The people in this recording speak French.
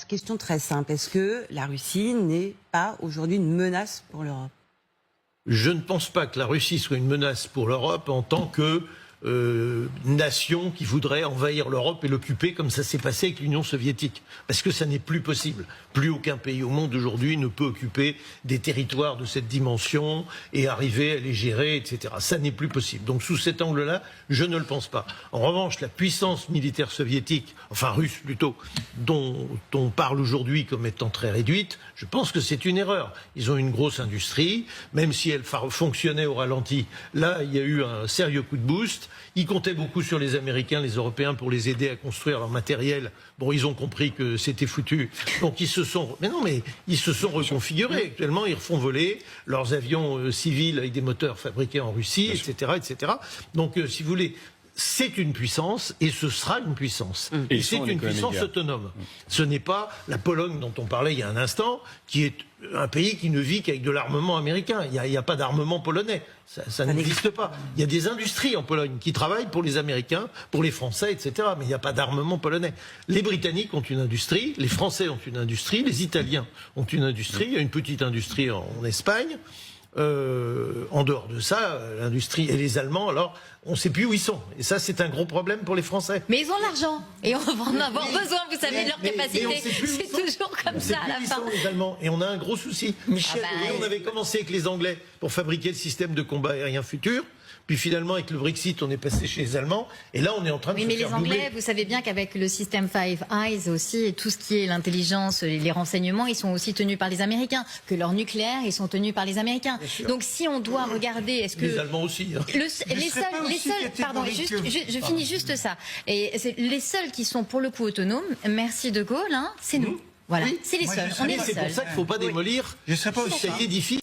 question très simple. Est-ce que la Russie n'est pas aujourd'hui une menace pour l'Europe? Je ne pense pas que la Russie soit une menace pour l'Europe en tant que nation qui voudrait envahir l'Europe et l'occuper comme ça s'est passé avec l'Union soviétique. Parce que ça n'est plus possible. Plus aucun pays au monde aujourd'hui ne peut occuper des territoires de cette dimension et arriver à les gérer, etc. Ça n'est plus possible. Donc sous cet angle-là, je ne le pense pas. En revanche, la puissance militaire soviétique, enfin russe plutôt, dont on parle aujourd'hui comme étant très réduite, je pense que c'est une erreur. Ils ont une grosse industrie, même si elle fonctionnait au ralenti. Là, il y a eu un sérieux coup de boost. Ils comptaient beaucoup sur les Américains, les Européens pour les aider à construire leur matériel. Bon, ils ont compris que c'était foutu. Donc ils se sont reconfigurés. Actuellement, ils refont voler leurs avions civils avec des moteurs fabriqués en Russie, etc., etc. Donc, si vous voulez, c'est une puissance et ce sera une puissance. Et c'est une puissance autonome. Ce n'est pas la Pologne dont on parlait il y a un instant, qui est un pays qui ne vit qu'avec de l'armement américain. Il n'y a pas d'armement polonais. Ça n'existe pas. Il y a des industries en Pologne qui travaillent pour les Américains, pour les Français, etc. Mais il n'y a pas d'armement polonais. Les Britanniques ont une industrie, les Français ont une industrie, les Italiens ont une industrie, il y a une petite industrie en Espagne. En dehors de ça, l'industrie et les Allemands, alors, on ne sait plus où ils sont. Et ça, c'est un gros problème pour les Français. Mais ils ont l'argent. Et on va en avoir besoin, vous savez, de leur capacité. C'est toujours comme ça à la fin. Les Allemands. Et on a un gros souci. Michel, on avait commencé avec les Anglais pour fabriquer le système de combat aérien futur. Puis finalement, avec le Brexit, on est passé chez les Allemands. Et là, on est en train de se faire doubler. Mais les Anglais, vous savez bien qu'avec le système Five Eyes aussi, et tout ce qui est l'intelligence, les renseignements, ils sont aussi tenus par les Américains. Que leur nucléaire, ils sont tenus par les Américains. Donc si on doit regarder, est-ce que... Les Allemands aussi. Hein. Les seuls, pardon, je finis juste ça. Et les seuls qui sont pour le coup autonomes, merci De Gaulle, hein, c'est nous. Voilà, c'est les seuls. On est les seuls. C'est pour ça qu'il ne faut pas démolir ce édifice.